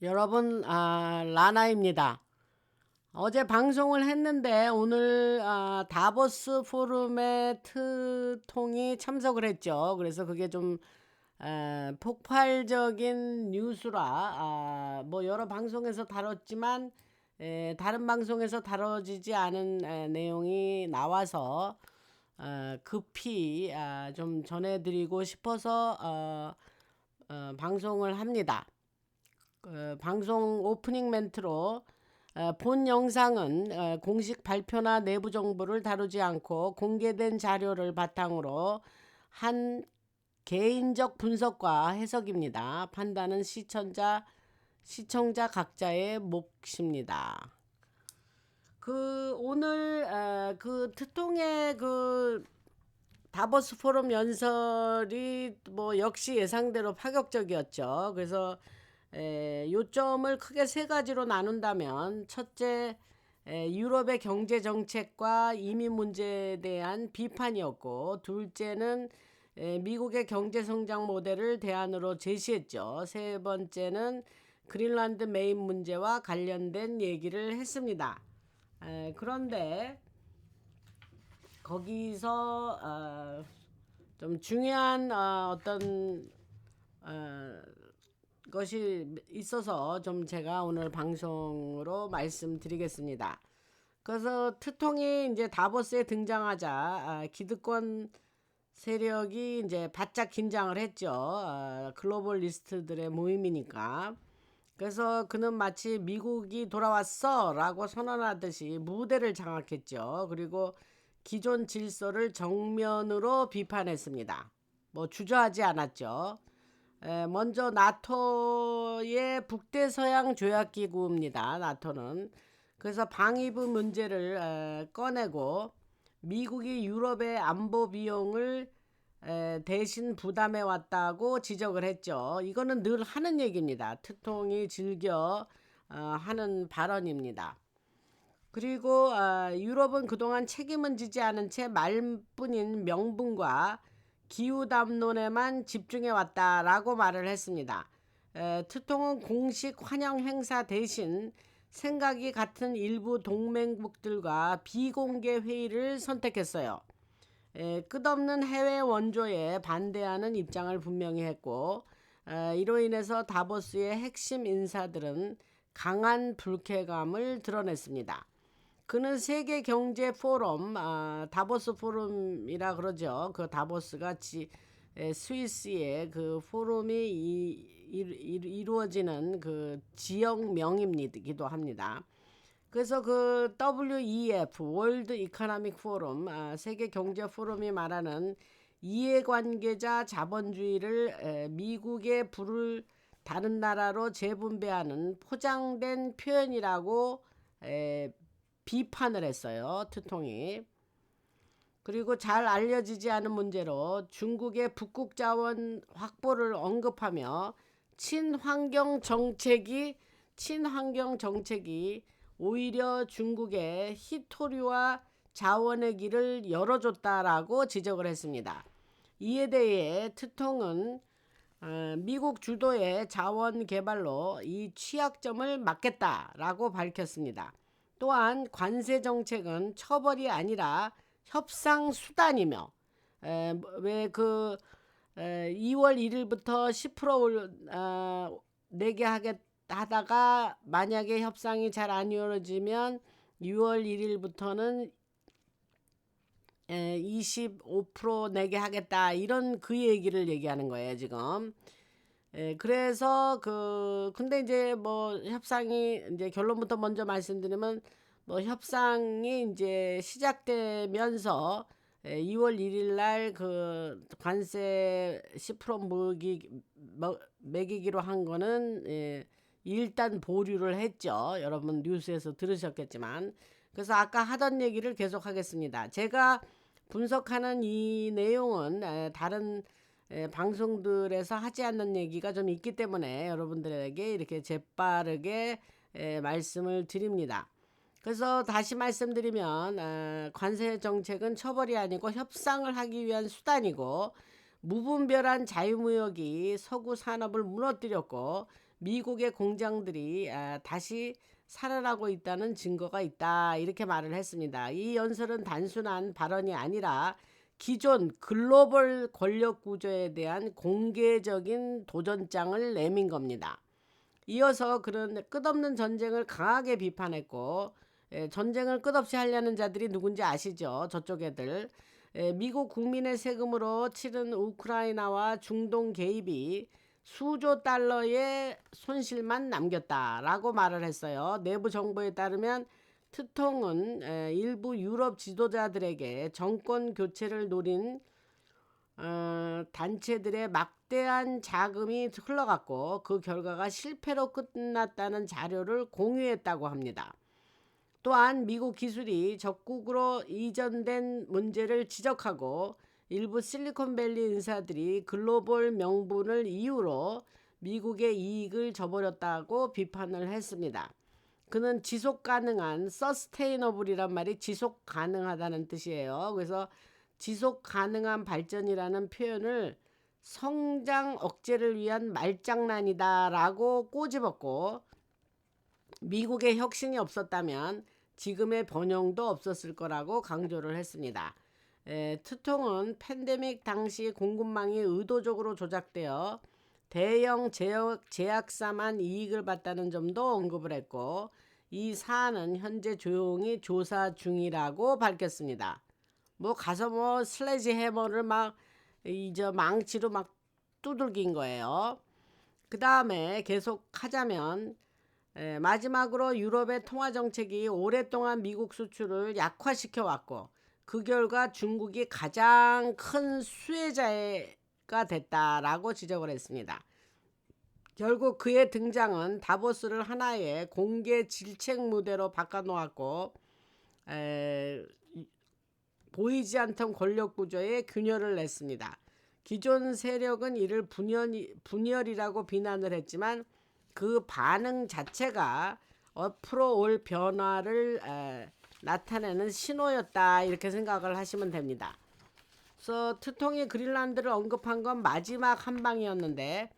여러분, 라나입니다. 어제 방송을 했는데 오늘 다보스 포럼에 트통이 참석을 했죠. 그래서 그게 좀 폭발적인 뉴스라 뭐 여러 방송에서 다뤘지만 다른 방송에서 다뤄지지 않은 내용이 나와서 급히 좀 전해드리고 싶어서 방송을 합니다. 방송 오프닝 멘트로 본 영상은 공식 발표나 내부 정보를 다루지 않고 공개된 자료를 바탕으로 한 개인적 분석과 해석입니다. 판단은 시청자 각자의 몫입니다. 오늘 그 트통의 다보스 포럼 연설이 뭐 역시 예상대로 파격적이었죠. 그래서 요점을 크게 세 가지로 나눈다면, 첫째, 유럽의 경제 정책과 이민 문제에 대한 비판이었고, 둘째는 미국의 경제 성장 모델을 대안으로 제시했죠. 세 번째는 그린란드 메인 문제와 관련된 얘기를 했습니다. 그런데 거기서 좀 중요한 어떤 것이 있어서 좀 제가 오늘 방송으로 말씀드리겠습니다. 그래서 트통이 이제 다보스에 등장하자 기득권 세력이 이제 바짝 긴장을 했죠. 글로벌리스트들의 모임이니까. 그래서 그는 마치 미국이 돌아왔어 라고 선언하듯이 무대를 장악했죠. 그리고 기존 질서를 정면으로 비판했습니다. 뭐 주저하지 않았죠. 먼저 나토의 북대서양 조약기구입니다. 나토는. 그래서 방위부 문제를 꺼내고 미국이 유럽의 안보 비용을 대신 부담해 왔다고 지적을 했죠. 이거는 늘 하는 얘기입니다. 트통이 즐겨 하는 발언입니다. 그리고 유럽은 그동안 책임은 지지 않은 채 말뿐인 명분과 기후 담론에만 집중해 왔다라고 말을 했습니다. 트통은 공식 환영 행사 대신 생각이 같은 일부 동맹국들과 비공개 회의를 선택했어요. 끝없는 해외 원조에 반대하는 입장을 분명히 했고, 이로 인해서 다보스의 핵심 인사들은 강한 불쾌감을 드러냈습니다. 그는 세계 경제 포럼, 다보스 포럼이라 그러죠. 그 다보스가 스위스의 그 포럼이 이루어지는 그 지역명이기도 합니다. 그래서 그 WEF 월드 이코노믹 포럼, 세계 경제 포럼이 말하는 이해관계자 자본주의를 미국의 부를 다른 나라로 재분배하는 포장된 표현이라고 비판을 했어요. 트통이. 그리고 잘 알려지지 않은 문제로 중국의 북극 자원 확보를 언급하며 친환경 정책이 오히려 중국의 희토류와 자원의 길을 열어줬다라고 지적을 했습니다. 이에 대해 트통은 미국 주도의 자원 개발로 이 취약점을 막겠다라고 밝혔습니다. 또한 관세 정책은 처벌이 아니라 협상 수단이며 왜그 2월 1일부터 10% 내게 하다가 만약에 협상이 잘 안 이루어지면 6월 1일부터는 25% 내게 하겠다, 이런 그 얘기를 얘기하는 거예요 지금. 그래서 근데 이제 뭐 협상이 이제 결론부터 먼저 말씀드리면, 뭐 협상이 이제 시작되면서 2월 1일 날 그 관세 10% 매기기로 한 거는 일단 보류를 했죠. 여러분 뉴스에서 들으셨겠지만. 그래서 아까 하던 얘기를 계속 하겠습니다. 제가 분석하는 이 내용은 다른 방송들에서 하지 않는 얘기가 좀 있기 때문에 여러분들에게 이렇게 재빠르게 말씀을 드립니다. 그래서 다시 말씀드리면, 관세 정책은 처벌이 아니고 협상을 하기 위한 수단이고, 무분별한 자유무역이 서구 산업을 무너뜨렸고 미국의 공장들이 다시 살아나고 있다는 증거가 있다. 이렇게 말을 했습니다. 이 연설은 단순한 발언이 아니라 기존 글로벌 권력 구조에 대한 공개적인 도전장을 내민 겁니다. 이어서 그런 끝없는 전쟁을 강하게 비판했고, 전쟁을 끝없이 하려는 자들이 누군지 아시죠? 저쪽 애들. 미국 국민의 세금으로 치른 우크라이나와 중동 개입이 수조 달러의 손실만 남겼다라고 말을 했어요. 내부 정보에 따르면 트통은 일부 유럽 지도자들에게 정권 교체를 노린 단체들의 막대한 자금이 흘러갔고 그 결과가 실패로 끝났다는 자료를 공유했다고 합니다. 또한 미국 기술이 적국으로 이전된 문제를 지적하고 일부 실리콘밸리 인사들이 글로벌 명분을 이유로 미국의 이익을 저버렸다고 비판을 했습니다. 그는 지속 가능한 서스테이너블이란 말이 지속 가능하다는 뜻이에요. 그래서 지속 가능한 발전이라는 표현을 성장 억제를 위한 말장난이다라고 꼬집었고, 미국의 혁신이 없었다면 지금의 번영도 없었을 거라고 강조를 했습니다. 트통은 팬데믹 당시 공급망이 의도적으로 조작되어 대형 제약사만 이익을 봤다는 점도 언급을 했고, 이 사안은 현재 조용히 조사 중이라고 밝혔습니다. 뭐 가서 뭐 슬래지 해머를 막 이제 망치로 막 두들긴 거예요. 그 다음에 계속 하자면 마지막으로 유럽의 통화 정책이 오랫동안 미국 수출을 약화시켜 왔고 그 결과 중국이 가장 큰 수혜자가 됐다라고 지적을 했습니다. 결국 그의 등장은 다보스를 하나의 공개 질책 무대로 바꿔놓았고 보이지 않던 권력 구조에 균열을 냈습니다. 기존 세력은 이를 분열이라고 비난을 했지만 그 반응 자체가 앞으로 올 변화를 나타내는 신호였다 이렇게 생각을 하시면 됩니다. 그래서 트통이 그린란드를 언급한 건 마지막 한 방이었는데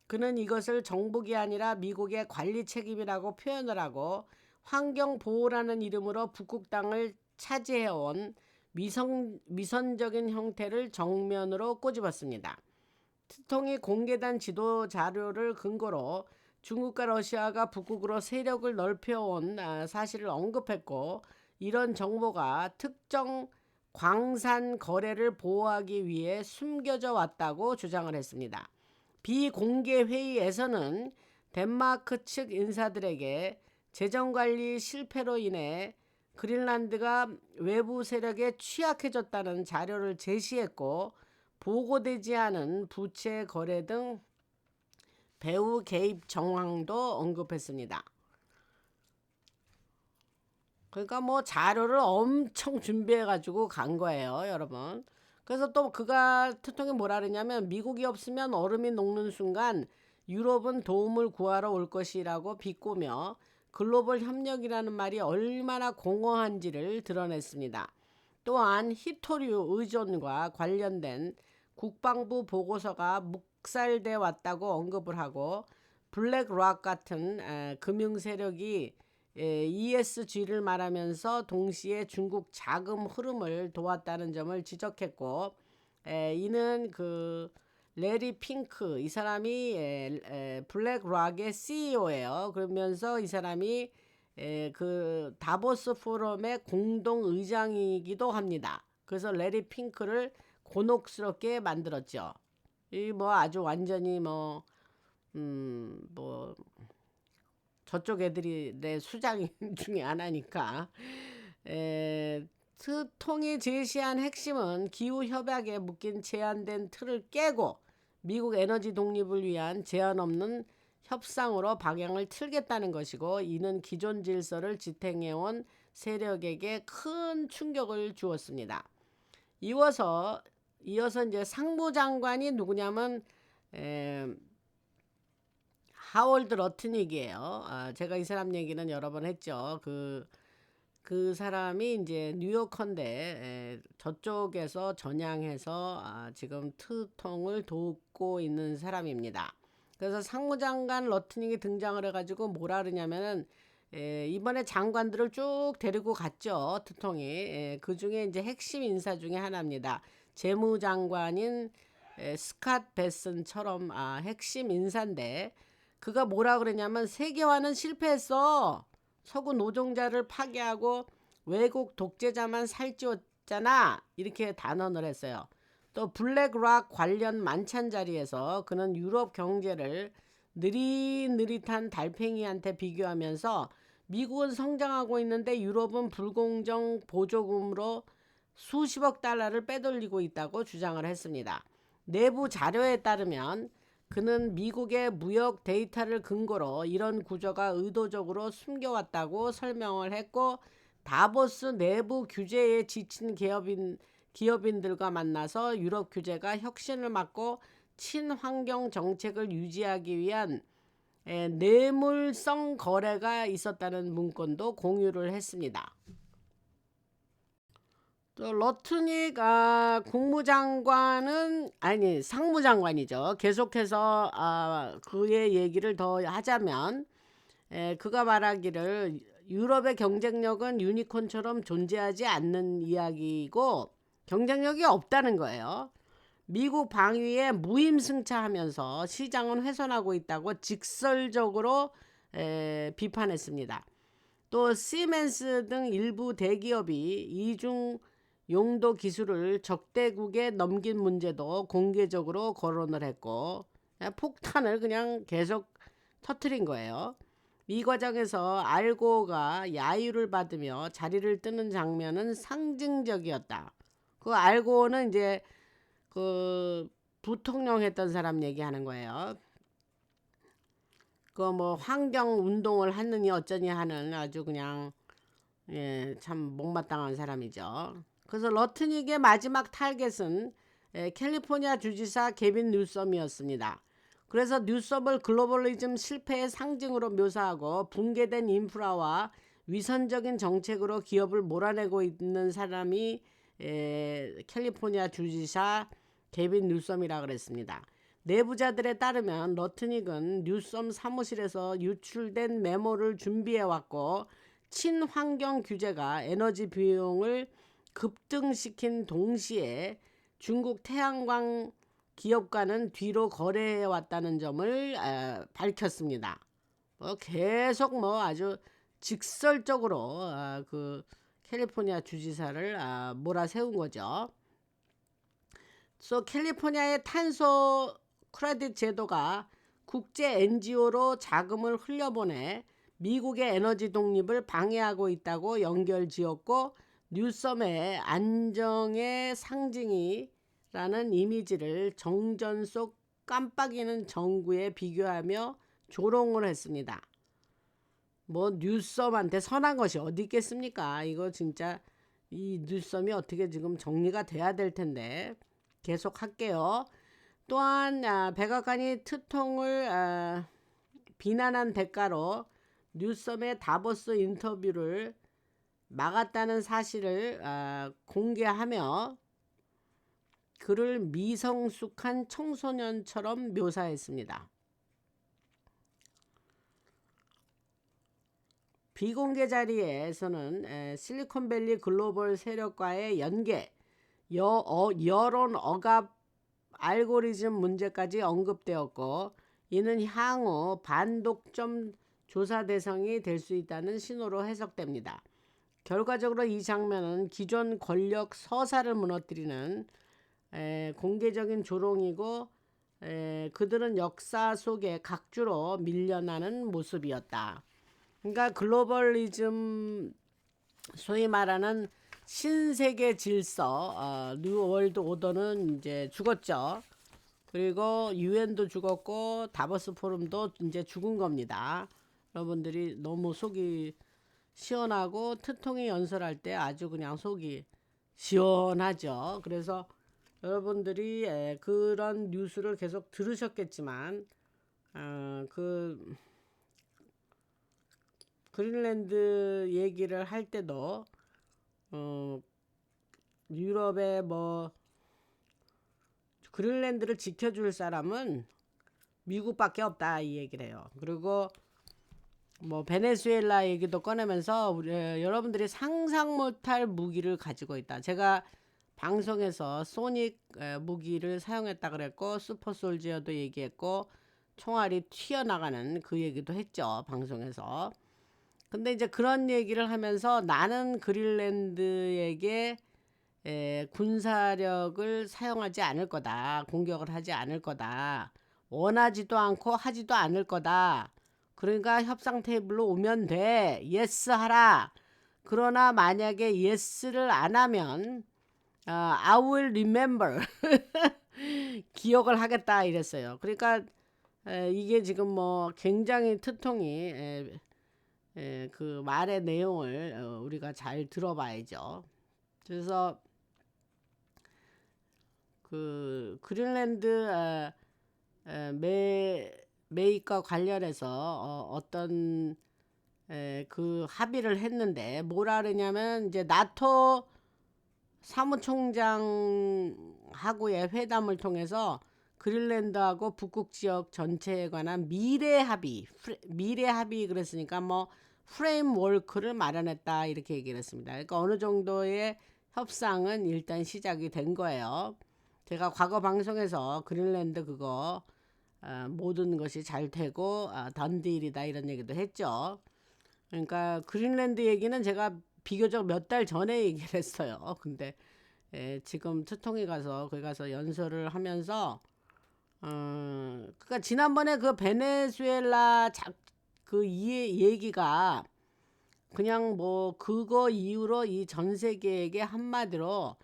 그는 이것을 정복이 아니라 미국의 관리 책임이라고 표현을 하고 환경보호라는 이름으로 북극 땅을 차지해온 위선적인 형태를 정면으로 꼬집었습니다. 트통이 공개된 지도 자료를 근거로 중국과 러시아가 북극으로 세력을 넓혀온 사실을 언급했고 이런 정보가 특정 광산 거래를 보호하기 위해 숨겨져 왔다고 주장을 했습니다. 비공개 회의에서는 덴마크 측 인사들에게 재정관리 실패로 인해 그린란드가 외부 세력에 취약해졌다는 자료를 제시했고 보고되지 않은 부채 거래 등 배후 개입 정황도 언급했습니다. 그러니까 뭐 자료를 엄청 준비해가지고 간 거예요, 여러분. 그래서 또 그가 트통이 뭐라 그러냐면 미국이 없으면 얼음이 녹는 순간 유럽은 도움을 구하러 올 것이라고 비꼬며 글로벌 협력이라는 말이 얼마나 공허한지를 드러냈습니다. 또한 히토류 의존과 관련된 국방부 보고서가 묵살돼 왔다고 언급을 하고 블랙락 같은 금융 세력이 ESG를 말하면서 동시에 중국 자금 흐름을 도왔다는 점을 지적했고 이는 그 레리 핑크 이 사람이 블랙락의 CEO예요. 그러면서 이 사람이 그 다보스 포럼의 공동 의장이기도 합니다. 그래서 레리 핑크를 곤혹스럽게 만들었죠. 이 뭐 아주 완전히 뭐 저쪽 애들이 내 수장 중에 하나니까. 트통이 제시한 핵심은 기후 협약에 묶인 제한된 틀을 깨고 미국 에너지 독립을 위한 제한 없는 협상으로 방향을 틀겠다는 것이고 이는 기존 질서를 지탱해온 세력에게 큰 충격을 주었습니다. 이어서 이제 상무장관이 누구냐면 하월드 러트닉이에요. 제가 이 사람 얘기는 여러 번 했죠. 그 사람이 이제 뉴요커인데 저쪽에서 전향해서 지금 트통을 돕고 있는 사람입니다. 그래서 상무장관 러트닉이 등장을 해가지고 뭐라 그러냐면은 이번에 장관들을 쭉 데리고 갔죠. 트통이. 그 중에 이제 핵심 인사 중에 하나입니다. 재무장관인 스캇 베슨처럼 핵심 인사인데 그가 뭐라 그러냐면 세계화는 실패했어. 서구 노동자를 파괴하고 외국 독재자만 살찌웠잖아. 이렇게 단언을 했어요. 또 블랙락 관련 만찬 자리에서 그는 유럽 경제를 느릿느릿한 달팽이한테 비교하면서 미국은 성장하고 있는데 유럽은 불공정 보조금으로 수십억 달러를 빼돌리고 있다고 주장을 했습니다. 내부 자료에 따르면 그는 미국의 무역 데이터를 근거로 이런 구조가 의도적으로 숨겨왔다고 설명을 했고 다보스 내부 규제에 지친 기업인들과 만나서 유럽 규제가 혁신을 막고 친환경 정책을 유지하기 위한 뇌물성 거래가 있었다는 문건도 공유를 했습니다. 또 러트닉 국무장관은 아니 상무장관이죠. 계속해서 그의 얘기를 더 하자면 그가 말하기를 유럽의 경쟁력은 유니콘처럼 존재하지 않는 이야기이고 경쟁력이 없다는 거예요. 미국 방위에 무임승차하면서 시장은 훼손하고 있다고 직설적으로 비판했습니다. 또 시멘스 등 일부 대기업이 이중 용도 기술을 적대국에 넘긴 문제도 공개적으로 거론을 했고 폭탄을 그냥 계속 터뜨린 거예요. 이 과정에서 알고가 야유를 받으며 자리를 뜨는 장면은 상징적이었다. 그 알고는 이제 그 부통령 했던 사람 얘기하는 거예요. 그 뭐 환경 운동을 하느니 어쩌니 하는 아주 그냥 참 못마땅한 사람이죠. 그래서 러트닉의 마지막 타겟은 캘리포니아 주지사 게빈 뉴섬이었습니다. 그래서 뉴섬을 글로벌리즘 실패의 상징으로 묘사하고 붕괴된 인프라와 위선적인 정책으로 기업을 몰아내고 있는 사람이 캘리포니아 주지사 게빈 뉴섬이라 그랬습니다. 내부자들에 따르면 러트닉은 뉴섬 사무실에서 유출된 메모를 준비해왔고 친환경 규제가 에너지 비용을 급등시킨 동시에 중국 태양광 기업과는 뒤로 거래해왔다는 점을 밝혔습니다. 계속 아주 직설적으로 그 캘리포니아 주지사를 몰아세운 거죠. 그래서 캘리포니아의 탄소 크레딧 제도가 국제 NGO로 자금을 흘려보내 미국의 에너지 독립을 방해하고 있다고 연결지었고 뉴섬의 안정의 상징이라는 이미지를 정전 속 깜빡이는 정구에 비교하며 조롱을 했습니다. 뉴섬한테 선한 것이 어디 있겠습니까? 이거 진짜 이 뉴섬이 어떻게 지금 정리가 돼야 될 텐데 계속 할게요. 또한 백악관이 트통을 비난한 대가로 뉴섬의 다보스 인터뷰를 막았다는 사실을 공개하며 그를 미성숙한 청소년처럼 묘사했습니다. 비공개 자리에서는 실리콘밸리 글로벌 세력과의 연계, 여론 억압 알고리즘 문제까지 언급되었고 이는 향후 반독점 조사 대상이 될 수 있다는 신호로 해석됩니다. 결과적으로 이 장면은 기존 권력 서사를 무너뜨리는 공개적인 조롱이고 그들은 역사 속에 각주로 밀려나는 모습이었다. 그러니까 글로벌리즘 소위 말하는 신세계 질서 뉴 월드 오더는 이제 죽었죠. 그리고 유엔도 죽었고 다보스 포럼도 이제 죽은 겁니다. 여러분들이 너무 속이 시원하고 트통이 연설할 때 아주 그냥 속이 시원하죠. 그래서 여러분들이 그런 뉴스를 계속 들으셨겠지만 그 그린랜드 얘기를 할 때도 유럽의 그린랜드를 지켜줄 사람은 미국밖에 없다 이 얘기를 해요. 그리고 뭐 베네수엘라 얘기도 꺼내면서 여러분들이 상상 못할 무기를 가지고 있다. 제가 방송에서 소닉 무기를 사용했다 그랬고 슈퍼 솔지어도 얘기했고 총알이 튀어나가는 그 얘기도 했죠. 방송에서. 근데 이제 그런 얘기를 하면서 나는 그린란드에게 군사력을 사용하지 않을 거다. 공격을 하지 않을 거다. 원하지도 않고 하지도 않을 거다. 그러니까 협상 테이블로 오면 돼. 예스 하라. 그러나 만약에 예스를 안 하면 I will remember. 기억을 하겠다 이랬어요. 그러니까 이게 지금 뭐 굉장히 트통이 그 말의 내용을 우리가 잘 들어봐야죠. 그래서 그 그린란드 매입과 관련해서 어떤 그 합의를 했는데 뭐라 그러냐면 이제 나토 사무총장하고의 회담을 통해서 그린란드하고 북극 지역 전체에 관한 미래 합의 그랬으니까 뭐 프레임워크를 마련했다 이렇게 얘기를 했습니다. 그러니까 어느 정도의 협상은 일단 시작이 된 거예요. 제가 과거 방송에서 그린란드 그거 모든 것이 잘 되고 던딜이다 이런 얘기도 했죠. 그러니까 그린란드 얘기는 제가 비교적 몇 달 전에 얘기를 했어요. 근데 지금 트통에 가서 거기 가서 연설을 하면서 그러니까 지난번에 그 베네수엘라 그 얘기가 그냥 뭐 그거 이후로 이 전 세계에게 한마디로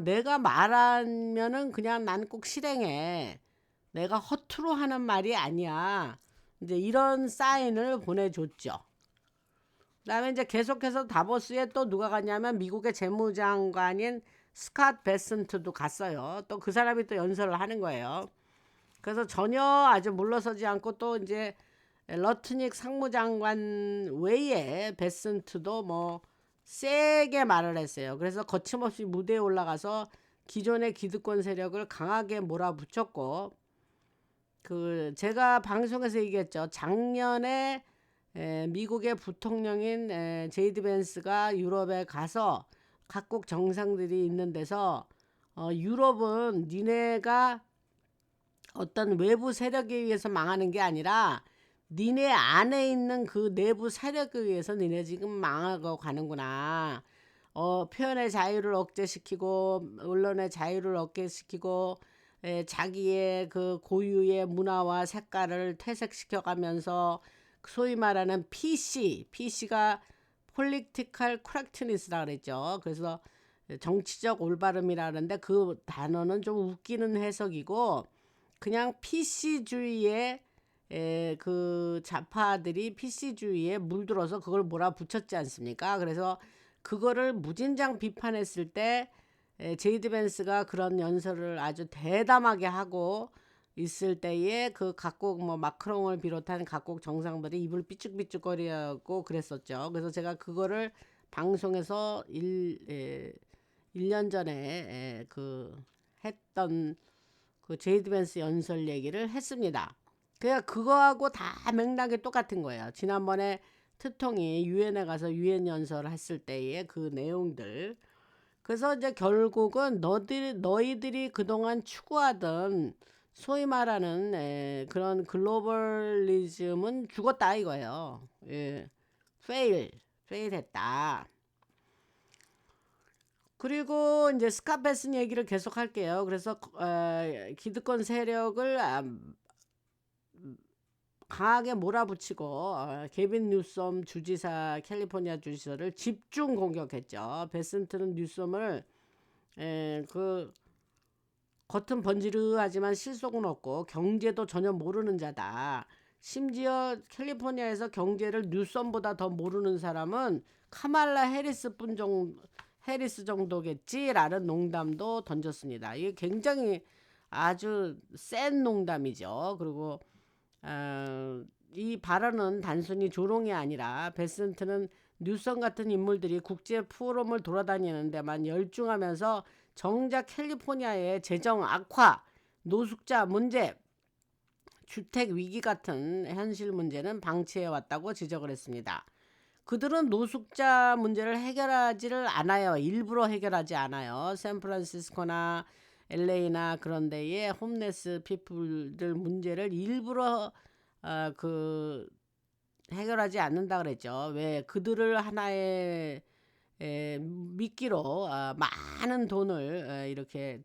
내가 말하면은 그냥 난 꼭 실행해. 내가 허투루 하는 말이 아니야. 이제 이런 사인을 보내줬죠. 그다음에 이제 계속해서 다보스에 또 누가 갔냐면 미국의 재무장관인 스캇 베슨트도 갔어요. 또 그 사람이 또 연설을 하는 거예요. 그래서 전혀 아주 물러서지 않고 또 이제 러트닉 상무장관 외에 베슨트도 뭐 세게 말을 했어요. 그래서 거침없이 무대에 올라가서 기존의 기득권 세력을 강하게 몰아붙였고 그 제가 방송에서 얘기했죠. 작년에 미국의 부통령인 제이드 벤스가 유럽에 가서 각국 정상들이 있는 데서 유럽은 니네가 어떤 외부 세력에 의해서 망하는 게 아니라 니네 안에 있는 그 내부 세력에 의해서 니네 지금 망하고 가는구나. 표현의 자유를 억제시키고 언론의 자유를 억제시키고 자기의 그 고유의 문화와 색깔을 퇴색시켜 가면서 소위 말하는 PC가 Political Correctness라 그랬죠. 그래서 정치적 올바름이라는데 그 단어는 좀 웃기는 해석이고 그냥 PC주의의 그 좌파들이 PC주의에 물들어서 그걸 몰아붙였지 않습니까? 그래서 그거를 무진장 비판했을 때 제이드 벤스가 그런 연설을 아주 대담하게 하고 있을 때에 그 각국 뭐 마크롱을 비롯한 각국 정상들이 입을 삐죽삐죽거리고 그랬었죠. 그래서 제가 그거를 방송에서 1년 전에 그 했던 그 제이드 벤스 연설 얘기를 했습니다. 그냥 그거하고 다 맥락이 똑같은 거예요. 지난번에 트통이 유엔에 가서 유엔 연설을 했을 때의 그 내용들. 그래서 이제 결국은 너희들이 그동안 추구하던 소위 말하는 그런 글로벌리즘은 죽었다 이거예요. fail했다. 그리고 이제 스카페슨 얘기를 계속 할게요. 그래서 기득권 세력을 강하게 몰아붙이고 게빈 뉴섬 주지사 캘리포니아 주지사를 집중 공격했죠. 베슨트는 뉴섬을 그 겉은 번지르하지만 실속은 없고 경제도 전혀 모르는 자다. 심지어 캘리포니아에서 경제를 뉴섬보다 더 모르는 사람은 카말라 해리스 정도겠지라는 농담도 던졌습니다. 이게 굉장히 아주 센 농담이죠. 그리고 이 발언은 단순히 조롱이 아니라 베슨트는 뉴섬 같은 인물들이 국제 포럼을 돌아다니는 데만 열중하면서 정작 캘리포니아의 재정 악화, 노숙자 문제, 주택 위기 같은 현실 문제는 방치해 왔다고 지적을 했습니다. 그들은 노숙자 문제를 해결하지를 않아요. 일부러 해결하지 않아요. 샌프란시스코나 LA나 그런 데의 홈레스 피플들 문제를 일부러 그 해결하지 않는다 그랬죠. 왜 그들을 하나의 미끼로 많은 돈을 이렇게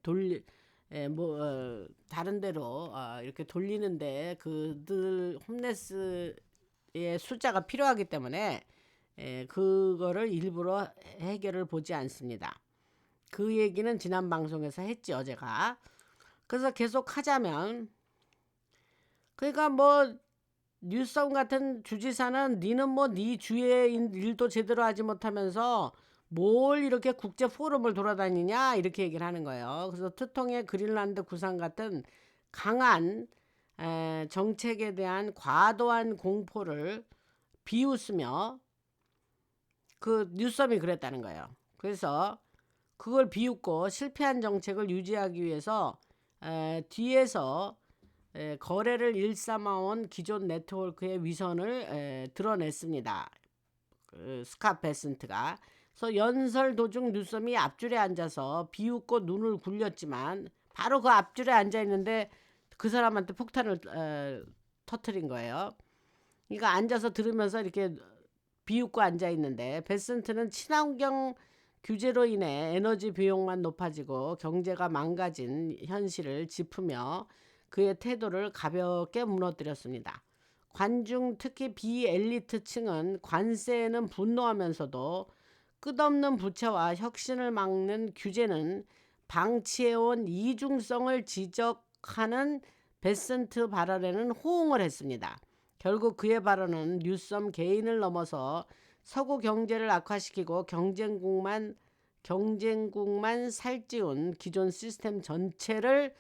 다른 데로 이렇게 돌리는데 그들 홈레스의 숫자가 필요하기 때문에 그거를 일부러 해결을 보지 않습니다. 그 얘기는 지난 방송에서 했죠, 제가. 그래서 계속 하자면, 그러니까 뭐 뉴섬 같은 주지사는 니는 뭐 니 주의 일도 제대로 하지 못하면서 뭘 이렇게 국제 포럼을 돌아다니냐 이렇게 얘기를 하는 거예요. 그래서 트통의 그린란드 구상 같은 강한 정책에 대한 과도한 공포를 비웃으며 그 뉴섬이 그랬다는 거예요. 그래서 그걸 비웃고 실패한 정책을 유지하기 위해서 뒤에서 거래를 일삼아온 기존 네트워크의 위선을 드러냈습니다. 스캇 베센트가. 그래서 연설 도중 뉴섬이 앞줄에 앉아서 비웃고 눈을 굴렸지만 바로 그 앞줄에 앉아 있는데 그 사람한테 폭탄을 터뜨린 거예요. 그러니까 앉아서 들으면서 이렇게 비웃고 앉아 있는데 베센트는 친환경 규제로 인해 에너지 비용만 높아지고 경제가 망가진 현실을 짚으며 그의 태도를 가볍게 무너뜨렸습니다. 관중 특히 비엘리트층은 관세에는 분노하면서도 끝없는 부채와 혁신을 막는 규제는 방치해온 이중성을 지적하는 베센트 발언에는 호응을 했습니다. 결국 그의 발언은 뉴섬 개인을 넘어서 서구 경제를 악화시키고 경쟁국만 살찌운 기존 시스템 전체를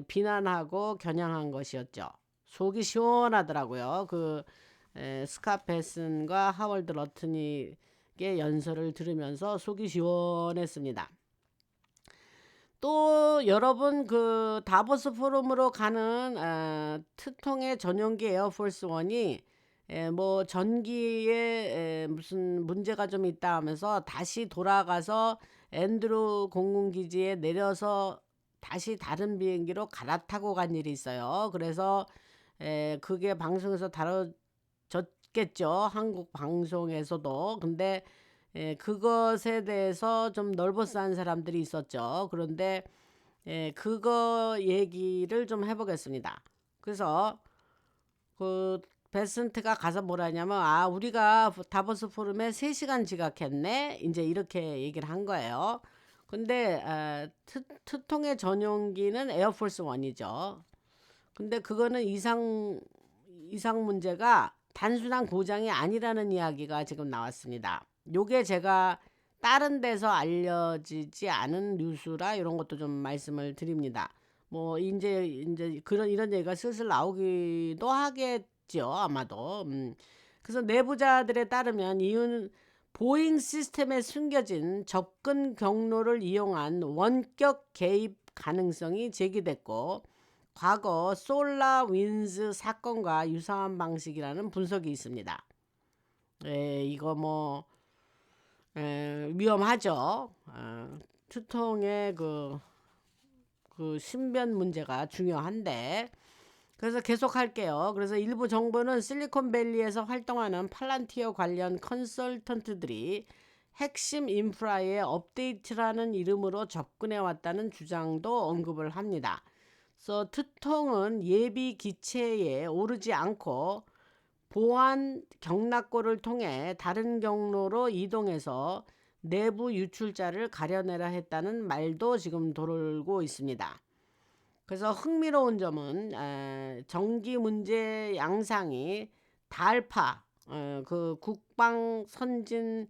비난하고 겨냥한 것이었죠. 속이 시원하더라고요. 스캇 베슨과 하월드 러튼의 연설을 들으면서 속이 시원했습니다. 또 여러분 그 다보스 포럼으로 가는 트통의 전용기 에어포스 원이 뭐 전기에 무슨 문제가 좀 있다 하면서 다시 돌아가서 앤드루 공군기지에 내려서 다시 다른 비행기로 갈아타고 간 일이 있어요. 그래서 그게 방송에서 다뤄졌겠죠. 한국 방송에서도. 근데 그것에 대해서 좀 넓어싼 사람들이 있었죠. 그런데 그거 얘기를 좀 해보겠습니다. 그래서 그 베센트가 가서 뭐라냐면 우리가 다보스 포럼에 3시간 지각했네 이제 이렇게 얘기를 한 거예요. 근데 트통의 전용기는 에어포스 원이죠. 근데 그거는 이상 문제가 단순한 고장이 아니라는 이야기가 지금 나왔습니다. 요게 제가 다른 데서 알려지지 않은 뉴스라 이런 것도 좀 말씀을 드립니다. 뭐 이제 이런 얘기가 슬슬 나오기도 하겠죠, 아마도. 그래서 내부자들에 따르면 이유는 보잉 시스템에 숨겨진 접근 경로를 이용한 원격 개입 가능성이 제기됐고 과거 솔라윈즈 사건과 유사한 방식이라는 분석이 있습니다. 이거 뭐 위험하죠. 투통의 그 신변 문제가 중요한데 그래서 계속 할게요. 그래서 일부 정부는 실리콘밸리에서 활동하는 팔란티어 관련 컨설턴트들이 핵심 인프라의 업데이트라는 이름으로 접근해 왔다는 주장도 언급을 합니다. 그래서 트통은 예비 기체에 오르지 않고 보안 경락고를 통해 다른 경로로 이동해서 내부 유출자를 가려내라 했다는 말도 지금 돌고 있습니다. 그래서 흥미로운 점은 정기 문제 양상이 달파 그 국방선진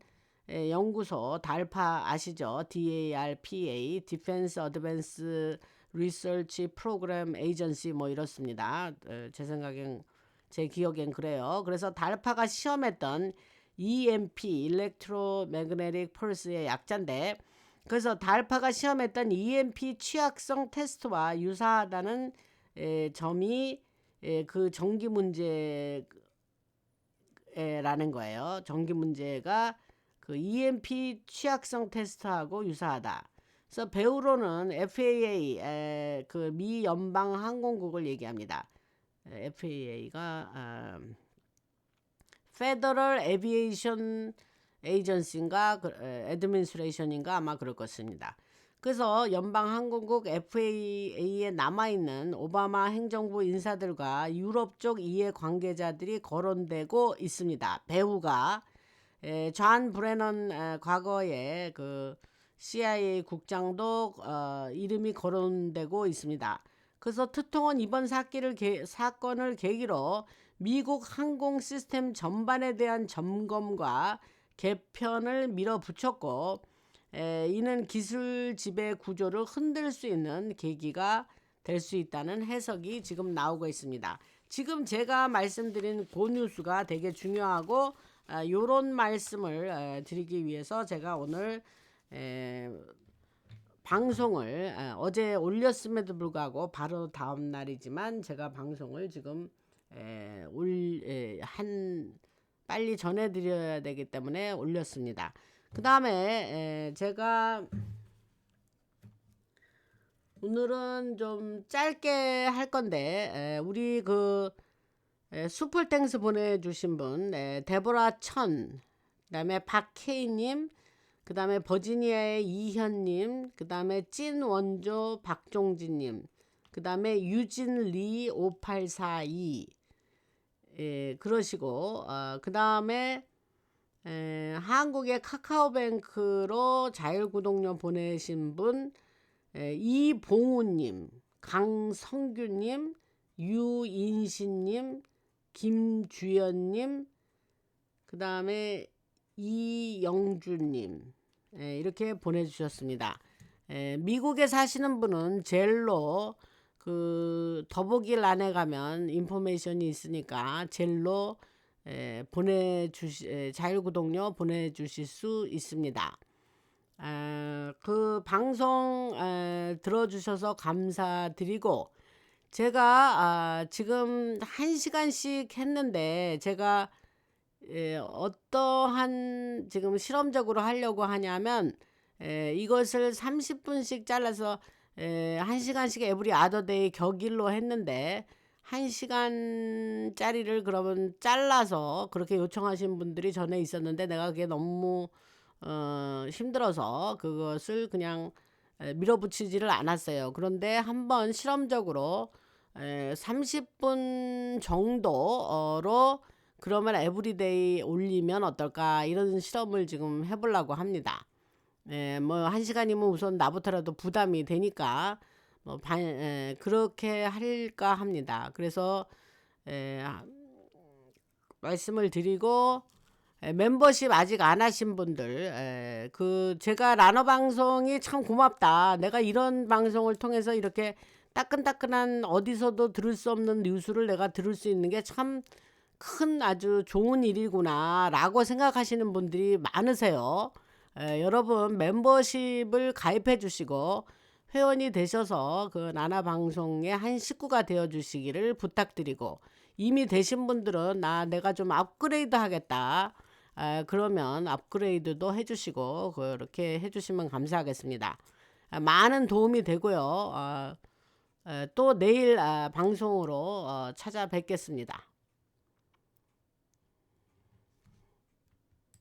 연구소 달파 아시죠? DARPA Defense Advanced Research Program Agency 뭐 이렇습니다. 제 기억엔 그래요. 그래서 달파가 시험했던 EMP Electromagnetic Pulse의 약자인데 그래서 달파가 시험했던 EMP 취약성 테스트와 유사하다는 점이 그 전기 문제라는 거예요. 전기 문제가 그 EMP 취약성 테스트하고 유사하다. 그래서 배우로는 FAA, 그 미 연방 항공국을 얘기합니다. FAA가 Federal Aviation Agency인가 Administration인가 아마 그럴 것입니다. 그래서 연방항공국 FAA에 남아있는 오바마 행정부 인사들과 유럽 쪽 이해관계자들이 거론되고 있습니다. 배우가 존 브레넌 과거에 그 CIA 국장도 이름이 거론되고 있습니다. 그래서 특통은 이번 사건을 계기로 미국 항공 시스템 전반에 대한 점검과 개편을 밀어붙였고, 이는 기술 지배 구조를 흔들 수 있는 계기가 될 수 있다는 해석이 지금 나오고 있습니다. 지금 제가 말씀드린 그 뉴스가 되게 중요하고, 요런 말씀을 드리기 위해서 제가 오늘 방송을 어제 올렸음에도 불구하고 바로 다음 날이지만 제가 방송을 지금 빨리 전해드려야 되기 때문에 올렸습니다. 그 다음에 제가 오늘은 좀 짧게 할 건데, 우리 그 슈퍼땡스 보내주신 분, 데보라 천, 그 다음에 박혜희님, 그 다음에 버지니아의 이현님, 그 다음에 찐원조 박종진님, 그 다음에 유진리 5842, 그러시고, 그 다음에 한국의 카카오뱅크로 자율구독료 보내신 분, 이봉우님, 강성규님, 유인신님, 김주연님, 그 다음에 이영주님, 이렇게 보내주셨습니다. 미국에 사시는 분은 젤로 그 더보기란에 가면 인포메이션이 있으니까 젤로 자율구독료 보내주실 수 있습니다. 그 방송 들어주셔서 감사드리고, 제가 지금 1시간씩 했는데 제가 어떠한 지금 실험적으로 하려고 하냐면, 이것을 30분씩 잘라서 1시간씩 에브리 아더데이 격일로 했는데 1시간짜리를 그러면 잘라서 그렇게 요청하신 분들이 전에 있었는데, 내가 그게 너무 힘들어서 그것을 그냥 밀어붙이지를 않았어요. 그런데 한번 실험적으로 30분 정도로 그러면 에브리데이 올리면 어떨까, 이런 실험을 지금 해보려고 합니다. 뭐 1시간이면 우선 나부터라도 부담이 되니까 뭐 그렇게 할까 합니다. 그래서 말씀을 드리고, 멤버십 아직 안 하신 분들, 제가 라너 방송이 참 고맙다. 내가 이런 방송을 통해서 이렇게 따끈따끈한 어디서도 들을 수 없는 뉴스를 내가 들을 수 있는 게 참 큰 아주 좋은 일이구나 라고 생각하시는 분들이 많으세요. 여러분 멤버십을 가입해 주시고 회원이 되셔서 그 나나 방송의 한 식구가 되어 주시기를 부탁드리고, 이미 되신 분들은 내가 좀 업그레이드 하겠다, 그러면 업그레이드도 해주시고 그렇게 해주시면 감사하겠습니다. 많은 도움이 되고요. 또 내일 방송으로 찾아뵙겠습니다.